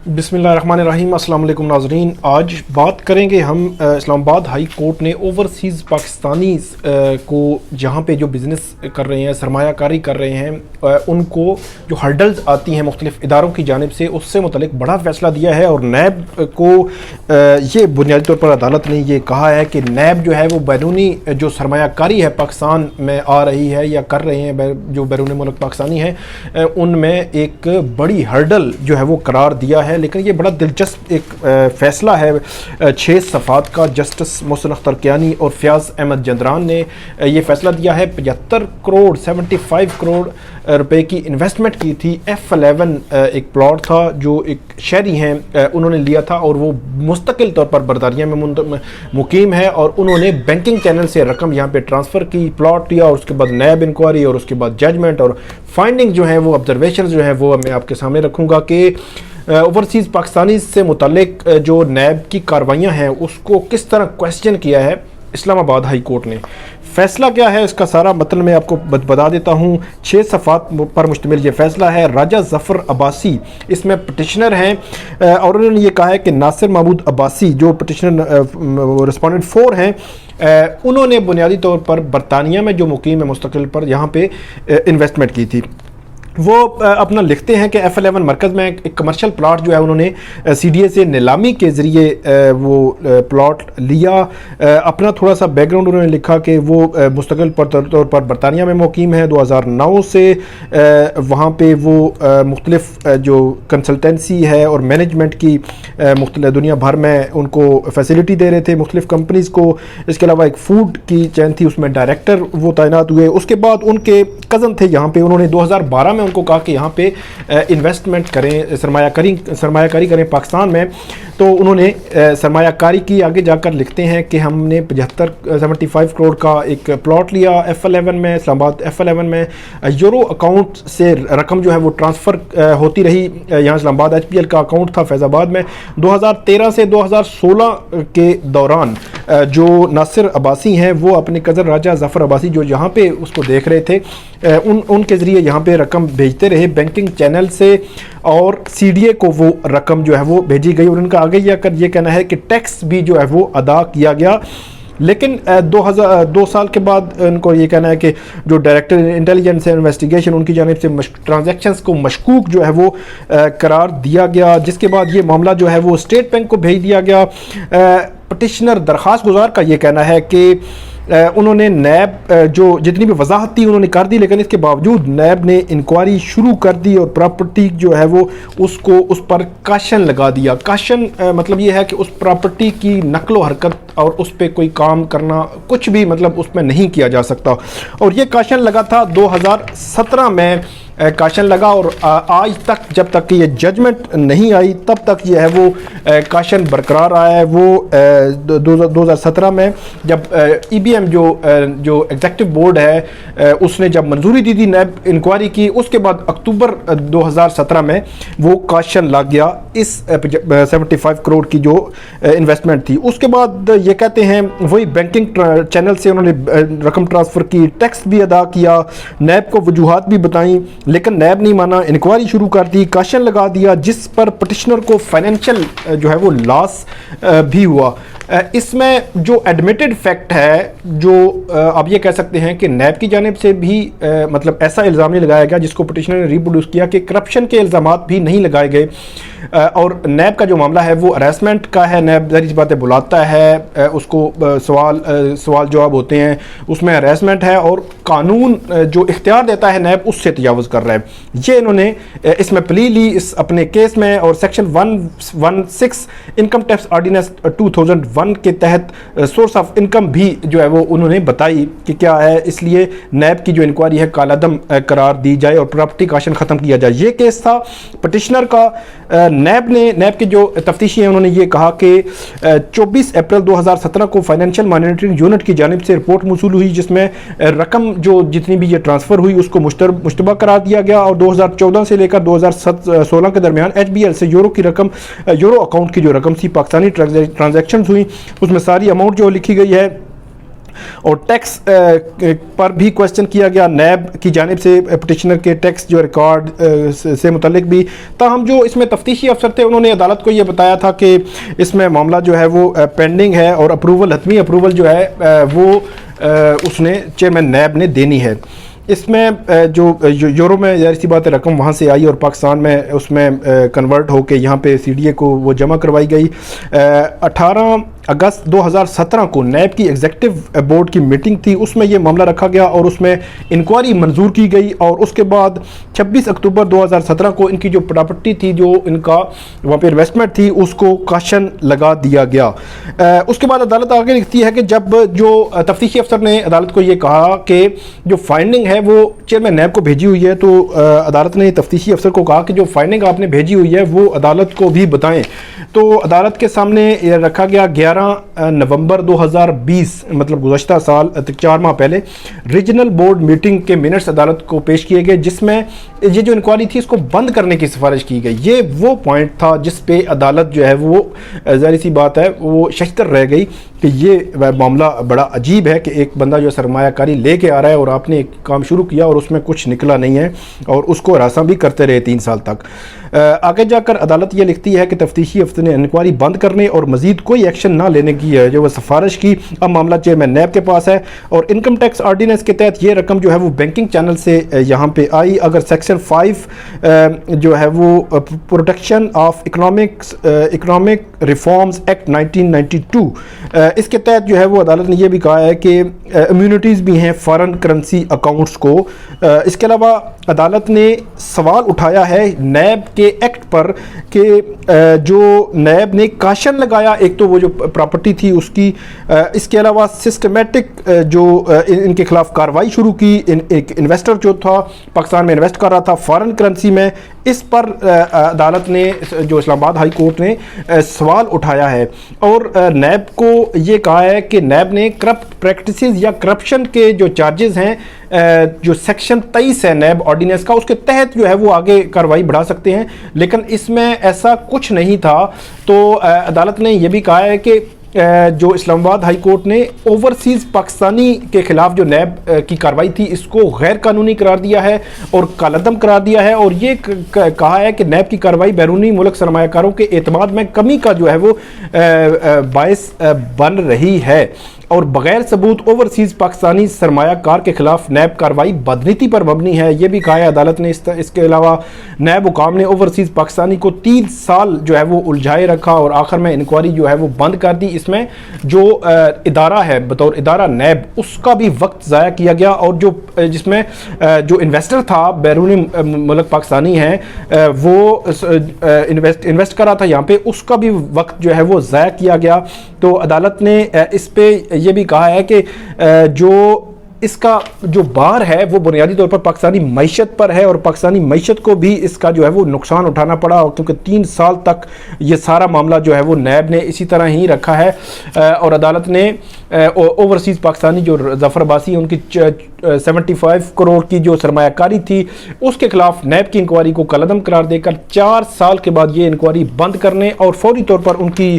बिस्मिल्लाहिर्रहमानिर्रहीम। अस्सलाम वालेकुम नाज़रीन। आज बात करेंगे हम इस्लामाबाद हाई कोर्ट ने ओवरसीज़ पाकिस्तानी को जहाँ पे जो बिज़नेस कर रहे हैं, सरमायाकारी कर रहे हैं, उनको जो हर्डल्स आती हैं मुख्तलिफ़ इदारों की जानिब से, उससे मुतल्लिक बड़ा फ़ैसला दिया है। और नैब को ये बुनियादी तौर पर अदालत ने ये कहा है कि नैब जो है वो बैरूनी जो सरमायाकारी है पाकिस्तान में आ रही है या कर रहे हैं, जो बैरून मुल्क पाकिस्तानी हैं, उनमें एक बड़ी हर्डल जो है वो करार दिया है। लेकिन ये बड़ा दिलचस्प एक फ़ैसला है 6 सफ़ात का। जस्टिस मोहसिन अख्तर कियानी और फ़याज़ अहमद जंदरान ने ये फ़ैसला दिया है। 75 करोड़ रुपए की इन्वेस्टमेंट की थी। F11 एक प्लॉट था जो एक शहरी हैं उन्होंने लिया था और वो मुस्तकिल तौर पर बरतानिया में मुकीम है, और उन्होंने बैंकिंग चैनल से रकम यहाँ पे ट्रांसफ़र की, प्लॉट लिया, और उसके बाद नैब इंक्वायरी और उसके बाद जजमेंट और फाइंडिंग जो है वो ऑब्जर्वेशन जो है वो मैं आपके सामने रखूँगा कि ओवरसीज़ पाकिस्तानी से मुतल्लिक जो नैब की कार्रवाइयाँ हैं उसको किस तरह क्वेश्चन किया है इस्लामाबाद हाई कोर्ट ने। फ़ैसला क्या है इसका सारा मतलब मैं आपको बता देता हूँ। 6 सफ़ात पर मुश्तमिल ये फ़ैसला है। राजा ज़फ़र अब्बासी इसमें पटिशनर हैं और उन्होंने ये कहा है कि नासिर महमूद अब्बासी जो पटिशनर रिस्पोंडेंट 4 हैं, उन्होंने बुनियादी तौर पर बरतानिया में जो मुकीम है मुस्तकिल पर यहाँ पे इन्वेस्टमेंट की थी। वो अपना लिखते हैं कि F11 मरकज़ में एक कमर्शियल प्लाट जो है उन्होंने CDA से नीलामी के ज़रिए वो प्लाट लिया। अपना थोड़ा सा बैकग्राउंड उन्होंने लिखा कि वो मुस्तकिल तौर पर बरतानिया में मुकीम है। 2009 से वहाँ पे वो मुख्तलिफ जो कंसल्टेंसी है और मैनेजमेंट की मुख्तलिफ दुनिया भर में उनको फैसिलिटी दे रहे थे मुख्तलिफ कंपनीज़ को। इसके अलावा एक फ़ूड की चैन थी, उसमें डायरेक्टर वो तैनात हुए। उसके बाद उनके कज़न थे यहाँ पे, उन्होंने 2012 में उनको कहा कि यहाँ पे इन्वेस्टमेंट करें, सरमायाकारी करें पाकिस्तान में। तो उन्होंने सरमायाकारी की। आगे जाकर लिखते हैं कि हमने 75 करोड़ का एक प्लॉट लिया F11 में, इस्लामाबाद F11 में। यूरो अकाउंट से रकम जो है वो ट्रांसफ़र होती रही। यहाँ इस्लामाबाद HPL का अकाउंट था फैज़ाबाद में। 2013 से 2016 के दौरान जो नासिर अब्बासी हैं वो अपने कज़न राजा ज़फ़र अब्बासी जो यहाँ पे उसको देख रहे थे, उनके ज़रिए यहाँ पे रकम भेजते रहे बैंकिंग चैनल से, और CDA को वो रकम जो है वो भेजी गई। और उनका आगे जाकर ये कहना है कि टैक्स भी जो है वो अदा किया गया। लेकिन 2 साल के बाद उनको ये कहना है कि जो डायरेक्टर इंटेलिजेंस एंड इन्वेस्टिगेशन उनकी जानिब से ट्रांजैक्शंस को मशकूक जो है वो करार दिया गया, जिसके बाद ये मामला जो है वो स्टेट बैंक को भेज दिया गया। पटिशनर दरख्वास्त गुजार का ये कहना है कि उन्होंने नैब जो जितनी भी वजाहत थी उन्होंने कर दी, लेकिन इसके बावजूद नैब ने इंक्वायरी शुरू कर दी और प्रॉपर्टी जो है वो उसको उस पर काशन लगा दिया। काशन मतलब ये है कि उस प्रॉपर्टी की नकलो हरकत और उस पर कोई काम करना कुछ भी मतलब उसमें नहीं किया जा सकता। और ये काशन लगा था 2017 में काशन लगा, और आज तक जब तक कि ये जजमेंट नहीं आई तब तक ये है वो काशन बरकरार रहा है। वो 2017 में जब EBM जो एग्जेक्टिव बोर्ड है उसने जब मंजूरी दी थी नैब इंक्वायरी की, उसके बाद अक्टूबर 2017 में वो काशन लग गया इस 75 करोड़ की जो इन्वेस्टमेंट थी। उसके बाद ये कहते हैं वही बैंकिंग चैनल से उन्होंने रकम ट्रांसफ़र की, टैक्स भी अदा किया, नैब को वजूहात भी बताई, लेकिन नैब नहीं माना, इंक्वायरी शुरू कर दी, काशन लगा दिया, जिस पर पटिशनर को फाइनेंशियल जो है वो लॉस भी हुआ। इसमें जो एडमिटेड फैक्ट है, जो आप ये कह सकते हैं कि नैब की जानिब से भी मतलब ऐसा इल्ज़ाम नहीं लगाया गया जिसको पटिशनर ने रिप्रोड्यूस किया कि करप्शन के इल्ज़ामात भी नहीं लगाए गए। और नैब का जो मामला है वो अरेस्टमेंट का है। नैब ज़ाहिर बातें बुलाता है, उसको सवाल जवाब होते हैं, उसमें अरेस्टमेंट है, और कानून जो इख्तियार देता है नैब उससे तजावुज़ कर रहा है। ये इन्होंने इसमें प्ली ली इस अपने केस में, और सेक्शन 116 इनकम टैक्स ऑर्डिनेंस 2001 के तहत सोर्स ऑफ इनकम भी जो है वो उन्होंने बताई कि क्या है, इसलिए नैब की जो इंक्वायरी है कालादम करार दी जाए और प्रॉपर्टी काशन ख़त्म किया जाए। ये केस था पटिशनर का। नैब के जो तफ्तीशी हैं उन्होंने ये कहा कि 24 अप्रैल 2017 को फाइनेंशियल मॉनिटरिंग यूनिट की जानिब से रिपोर्ट मौसूल हुई, जिसमें रकम जो जितनी भी ये ट्रांसफ़र हुई उसको मुश्तबा करार दिया गया। और 2014 से लेकर 2016 के दरमियान HBL से यूरो की रकम, यूरो अकाउंट की जो रकम थी पाकिस्तानी ट्रांजैक्शंस हुई, उसमें सारी अमाउंट जो लिखी गई है اور ٹیکس پر بھی کوشچن کیا گیا نیب کی جانب سے، پٹیشنر کے ٹیکس جو ریکارڈ سے متعلق بھی. تاہم جو اس میں تفتیشی افسر تھے انہوں نے عدالت کو یہ بتایا تھا کہ اس میں معاملہ جو ہے وہ پینڈنگ ہے اور اپروول، حتمی اپروول جو ہے وہ اس نے چیئرمین نیب نے دینی ہے. اس میں جو یورو میں ظاہر سی بات ہے رقم وہاں سے آئی اور پاکستان میں اس میں کنورٹ ہو کے یہاں پہ سی ڈی اے کو وہ جمع کروائی گئی. 18 اگست 2017 کو نیب کی ایگزیکٹو بورڈ کی میٹنگ تھی، اس میں یہ معاملہ رکھا گیا اور اس میں انکوائری منظور کی گئی. اور اس کے بعد 26 اکتوبر 2017 کو ان کی جو پراپرٹی تھی، جو ان کا وہاں پہ انویسٹمنٹ تھی، اس کو کاشن لگا دیا گیا. اس کے بعد عدالت آگے لکھتی ہے کہ جب جو تفتیشی افسر نے عدالت کو یہ کہا کہ جو فائنڈنگ ہے وہ چیئرمین نیب کو بھیجی ہوئی ہے، تو عدالت نے تفتیشی افسر کو کہا کہ جو فائنڈنگ آپ نے بھیجی ہوئی ہے وہ عدالت کو بھی بتائیں. تو عدالت کے سامنے یہ رکھا گیا 11 نومبر 2020، مطلب گزشتہ سال 4 ماہ پہلے ریجنل بورڈ میٹنگ کے منٹس عدالت کو پیش کیے گئے، جس میں یہ جو انکوائری تھی اس کو بند کرنے کی سفارش کی گئی. یہ وہ پوائنٹ تھا جس پہ عدالت جو ہے وہ ظاہر سی بات ہے وہ ششدر رہ گئی کہ یہ معاملہ بڑا عجیب ہے کہ ایک بندہ جو سرمایہ کاری لے کے آ رہا ہے اور آپ نے ایک کام شروع کیا اور اس میں کچھ نکلا نہیں ہے اور اس کو ہراساں بھی کرتے رہے 3 سال تک. آگے جا کر عدالت یہ لکھتی ہے کہ تفتیشی افسر نے انکوائری بند کرنے اور مزید کوئی ایکشن نہ لینے کی ہے جو وہ سفارش کی. اب معاملہ چیئرمین نیب کے پاس ہے اور انکم ٹیکس آرڈیننس کے تحت یہ رقم جو ہے وہ بینکنگ چینل سے یہاں پہ آئی. اگر سیکشن 5 جو ہے وہ protection of economic reforms act 1992 اس کے تحت جو ہے وہ عدالت نے یہ بھی کہا ہے کہ امیونٹیز بھی ہیں فارن کرنسی اکاؤنٹس کو. اس کے علاوہ عدالت نے سوال اٹھایا ہے نیب کے ایکٹ پر کہ جو نیب نے کاشن لگایا، ایک تو وہ جو پراپرٹی تھی اس کی، اس کے علاوہ سسٹمیٹک جو ان کے خلاف کارروائی شروع کی، ایک انویسٹر جو تھا پاکستان میں انویسٹ کر رہا تھا فارن کرنسی میں، اس پر عدالت نے جو اسلام آباد ہائی کورٹ نے سوال اٹھایا ہے اور نیب کو یہ کہا ہے کہ نیب نے کرپٹ پریکٹسز یا کرپشن کے جو چارجز ہیں جو سیکشن 23 ہے نیب آرڈیننس کا، اس کے تحت جو ہے وہ آگے کارروائی بڑھا سکتے ہیں، لیکن اس میں ایسا کچھ نہیں تھا. تو عدالت نے یہ بھی کہا ہے کہ جو اسلام آباد ہائی کورٹ نے اوورسیز پاکستانی کے خلاف جو نیب کی کارروائی تھی اس کو غیر قانونی قرار دیا ہے اور کالعدم قرار دیا ہے اور یہ کہا ہے کہ نیب کی کارروائی بیرونی ملک سرمایہ کاروں کے اعتماد میں کمی کا جو ہے وہ باعث بن رہی ہے اور بغیر ثبوت اوورسیز پاکستانی سرمایہ کار کے خلاف نیب کارروائی بدنیتی پر مبنی ہے. یہ بھی کہا ہے عدالت نے. اس کے علاوہ نیب حکام نے اوورسیز پاکستانی کو 3 سال جو ہے وہ الجھائے رکھا اور آخر میں انکوائری جو ہے وہ بند کر دی. اس میں جو ادارہ ہے بطور ادارہ نیب اس کا بھی وقت ضائع کیا گیا اور جو جس میں جو انویسٹر تھا بیرونی ملک پاکستانی ہیں وہ انویسٹ کر رہا تھا یہاں پہ، اس کا بھی وقت جو ہے وہ ضائع کیا گیا. تو عدالت نے اس پہ یہ بھی کہا ہے کہ جو اس کا جو بار ہے وہ بنیادی طور پر پاکستانی معیشت پر ہے اور پاکستانی معیشت کو بھی اس کا جو ہے وہ نقصان اٹھانا پڑا اور کیونکہ 3 سال تک یہ سارا معاملہ جو ہے وہ نیب نے اسی طرح ہی رکھا ہے. اور عدالت نے اوورسیز پاکستانی جو ظفر عباسی ان کی 75 کروڑ کی جو سرمایہ کاری تھی اس کے خلاف نیب کی انکوائری کو کالعدم قرار دے کر 4 سال کے بعد یہ انکوائری بند کرنے اور فوری طور پر ان کی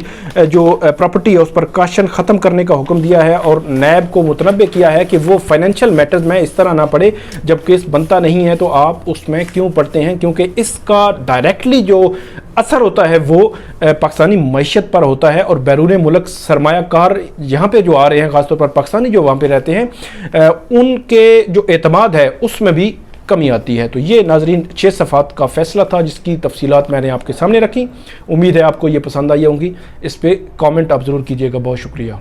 جو پراپرٹی ہے اس پر کاشن ختم کرنے کا حکم دیا ہے اور نیب کو متنبہ کیا ہے کہ وہ فائنینشیل میٹرز میں اس طرح نہ پڑے جب کیس بنتا نہیں ہے تو آپ اس میں کیوں پڑھتے ہیں، کیونکہ اس کا ڈائریکٹلی جو اثر ہوتا ہے وہ پاکستانی معیشت پر ہوتا ہے اور بیرون ملک سرمایہ کار یہاں پہ جو آ رہے ہیں خاص طور پر پاکستانی جو وہاں پہ رہتے ہیں ان کے جو اعتماد ہے اس میں بھی کمی آتی ہے. تو یہ ناظرین 6 صفحات کا فیصلہ تھا جس کی تفصیلات میں نے آپ کے سامنے رکھی. امید ہے آپ کو یہ پسند آئی ہوں گی. اس پہ کامنٹ آپ ضرور کیجیے گا. بہت شکریہ.